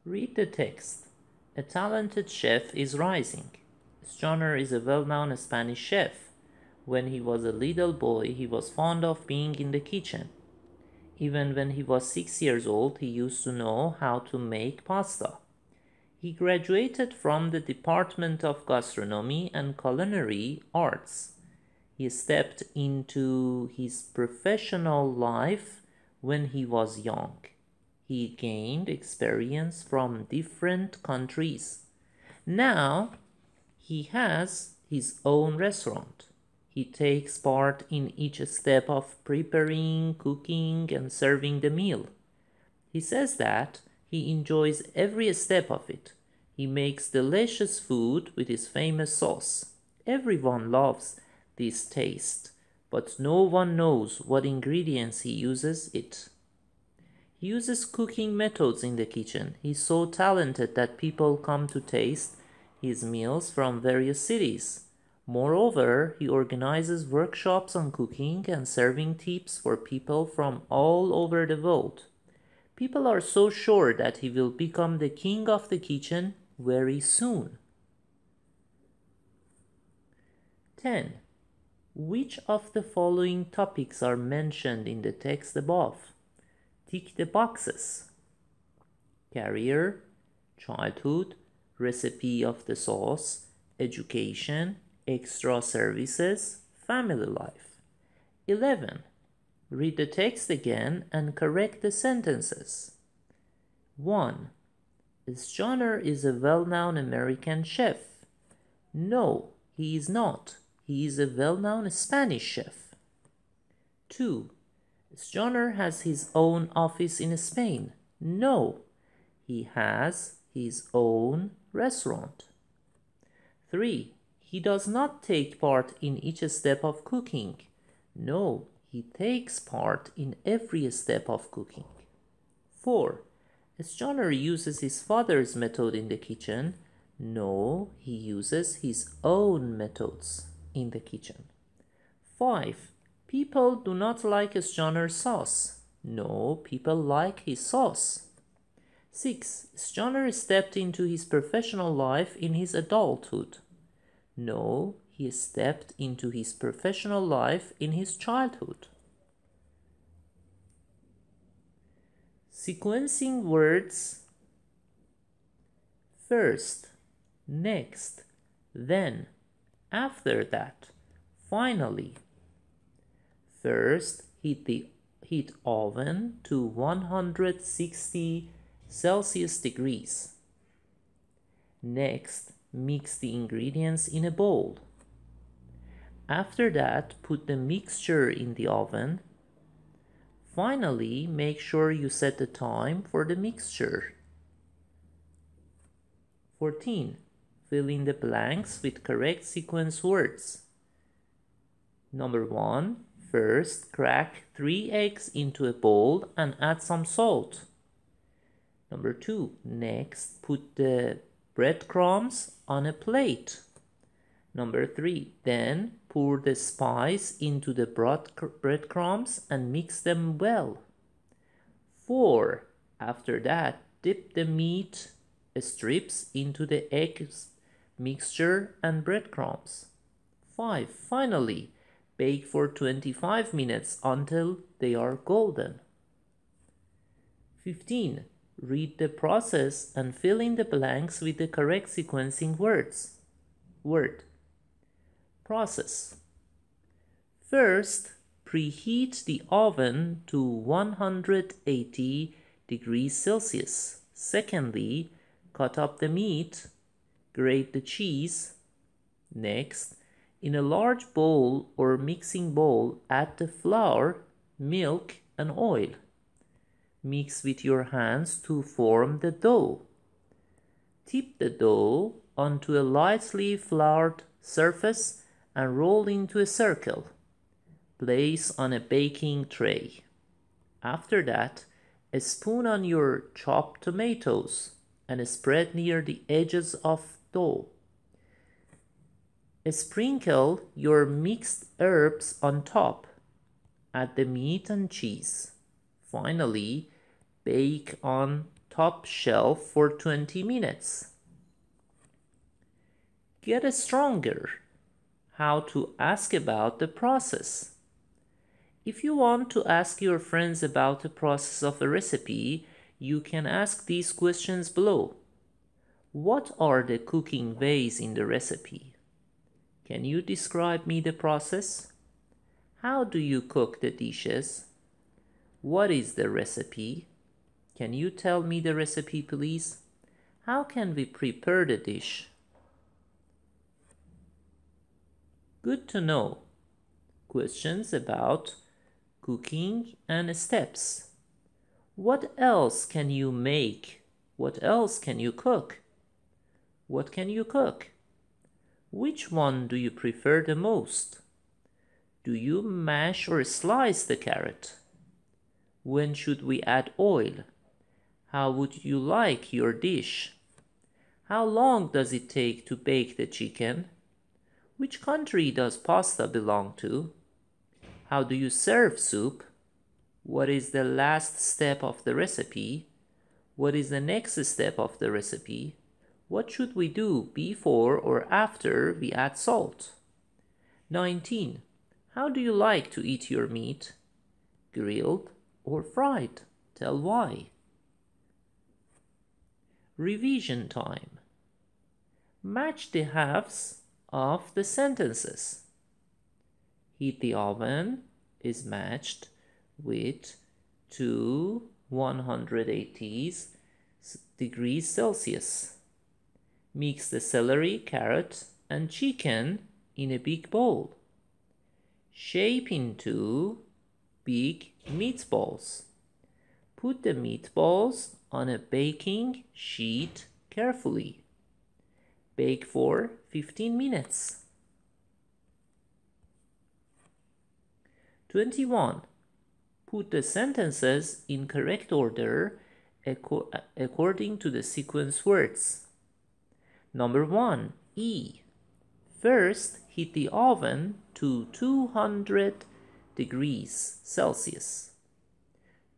Read the text. A talented chef is rising. Stoner is a well-known Spanish chef. When he was a little boy, he was fond of being in the kitchen. Even when he was 6 years old, he used to know how to make pasta. He graduated from the Department of Gastronomy and Culinary Arts. He stepped into his professional life when he was young. He gained experience from different countries. Now he has his own restaurant. He takes part in each step of preparing, cooking, and serving the meal. He says that he enjoys every step of it. He makes delicious food with his famous sauce. Everyone loves this taste, but no one knows what ingredients he uses it. He uses cooking methods in the kitchen. He's so talented that people come to taste his meals from various cities. Moreover, he organizes workshops on cooking and serving tips for people from all over the world. People are so sure that he will become the king of the kitchen very soon. 10. Which of the following topics are mentioned in the text above? Tick the boxes. Career, childhood, recipe of the sauce, education, extra services, family life. 11. Read the text again and correct the sentences. 1. Stoner is a well-known American chef. No, he is not. He is a well-known Spanish chef. 2. Stoner has his own office in Spain. No, he has his own restaurant. 3. He does not take part in each step of cooking. No, he takes part in every step of cooking. 4. Stoner uses his father's method in the kitchen. No, he uses his own methods in the kitchen. 5. People do not like Stoner's sauce. No, people like his sauce. 6. Stoner stepped into his professional life in his adulthood. No, he stepped into his professional life in his childhood. Sequencing words: first, next, then, after that, finally. First, heat oven to 160 Celsius degrees. Next, mix the ingredients in a bowl. After that, put the mixture in the oven. Finally, make sure you set the time for the mixture. 14. Fill in the blanks with correct sequence words. Number 1. First, crack 3 eggs into a bowl and add some salt. Number 2. Next, put the breadcrumbs on a plate. Number 3. Then pour the spice into the breadcrumbs and mix them well. 4. After that, dip the meat strips into the eggs mixture and breadcrumbs. 5. Finally, bake for 25 minutes until they are golden. 15. Read the process and fill in the blanks with the correct sequencing words. Process. First, preheat the oven to 180 degrees Celsius. Secondly, cut up the meat, grate the cheese. Next, in a large bowl or mixing bowl, add the flour, milk, and oil. Mix with your hands to form the dough. Tip the dough onto a lightly floured surface and roll into a circle. Place on a baking tray. After that, a spoon on your chopped tomatoes and spread near the edges of dough. Sprinkle your mixed herbs on top. Add the meat and cheese. Finally, bake on top shelf for 20 minutes. Get stronger. How to ask about the process. If you want to ask your friends about the process of a recipe, you can ask these questions below. What are the cooking ways in the recipe? Can you describe me the process? How do you cook the dishes? What is the recipe? Can you tell me the recipe, please? How can we prepare the dish? Good to know. Questions about cooking and steps. What else can you make? What else can you cook? What can you cook? Which one do you prefer the most? Do you mash or slice the carrot? When should we add oil? How would you like your dish? How long does it take to bake the chicken? Which country does pasta belong to? How do you serve soup? What is the last step of the recipe? What is the next step of the recipe? What should we do before or after we add salt? 19. How do you like to eat your meat? Grilled or fried? Tell why. Revision time. Match the halves of the sentences. Heat the oven is matched with 180 degrees Celsius. Mix the celery, carrot, and chicken in a big bowl. Shape into big meatballs. Put the meatballs on a baking sheet carefully. Bake for 15 minutes. 21. Put the sentences in correct order according to the sequence words. Number 1, E. First, heat the oven to 200 degrees Celsius.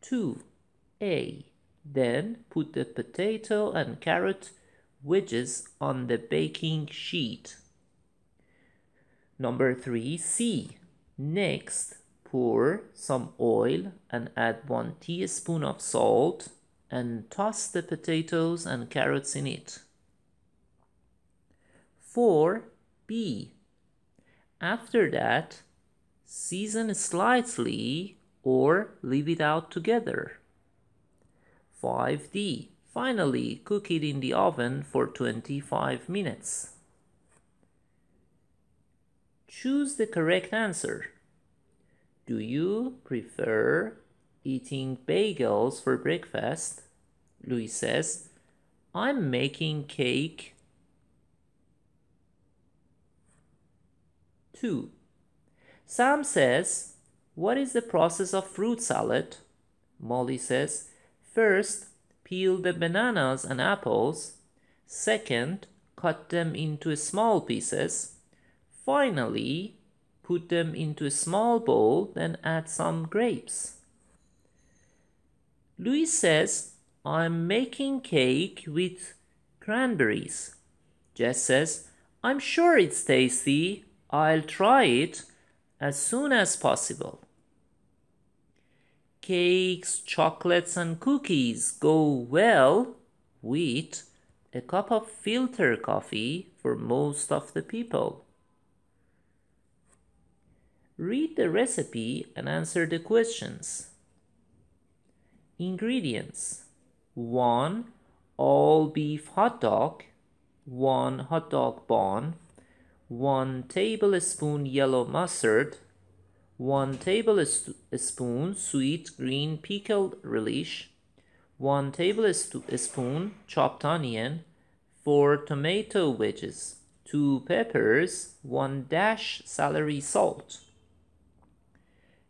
2, A. Then put the potato and carrot wedges on the baking sheet. Number 3, C. Next, pour some oil and add 1 teaspoon of salt and toss the potatoes and carrots in it. 4, B. After that, season slightly or leave it out together. 5D. Finally, cook it in the oven for 25 minutes. Choose the correct answer. Do you prefer eating bagels for breakfast? Louis says, I'm making cake. 2. Sam says, what is the process of fruit salad? Molly says, first, peel the bananas and apples. Second, cut them into small pieces. Finally, put them into a small bowl, then add some grapes. Louis says, I'm making cake with cranberries. Jess says, I'm sure it's tasty. I'll try it as soon as possible. Cakes, chocolates, and cookies go well with a cup of filter coffee for most of the people. Read the recipe and answer the questions. Ingredients: 1 all beef hot dog, 1 hot dog bun, 1 tablespoon yellow mustard, 1 tablespoon sweet green pickled relish, 1 tablespoon chopped onion, 4 tomato wedges, 2 peppers, 1 dash celery salt.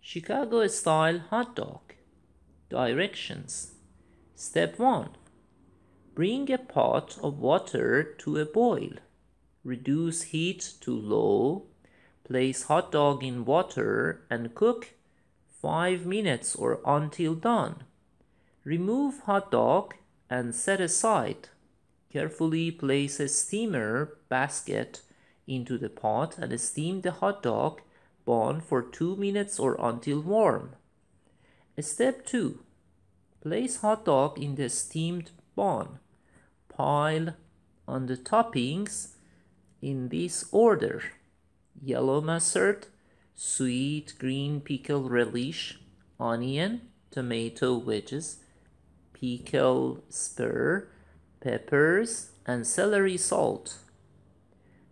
Chicago style hot dog. Directions. Step 1. Bring a pot of water to a boil. Reduce heat to low. Place hot dog in water and cook 5 minutes or until done. Remove hot dog and set aside. Carefully place a steamer basket into the pot and steam the hot dog bun for 2 minutes or until warm. Step 2. Place hot dog in the steamed bun. Pile on the toppings in this order: yellow mustard, sweet green pickle relish, onion, tomato wedges, pickle spur, peppers, and celery salt.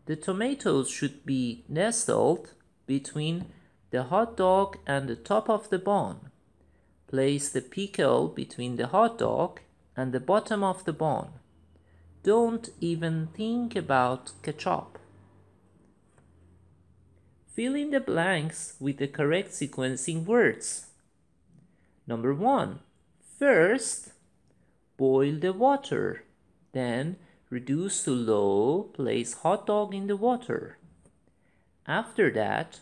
The tomatoes should be nestled between the hot dog and the top of the bun. Place the pickle between the hot dog and the bottom of the bun. Don't even think about ketchup. Fill in the blanks with the correct sequencing words. Number 1. First, boil the water. Then, reduce to low, place hot dog in the water. After that,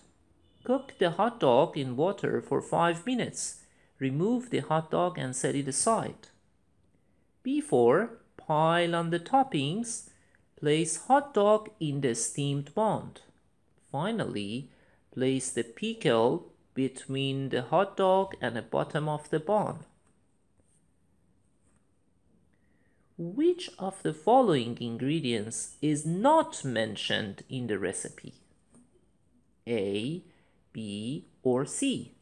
cook the hot dog in water for 5 minutes. Remove the hot dog and set it aside. Before, pile on the toppings. Place hot dog in the steamed bun. Finally, place the pickle between the hot dog and the bottom of the bun. Which of the following ingredients is not mentioned in the recipe? A, B, or C?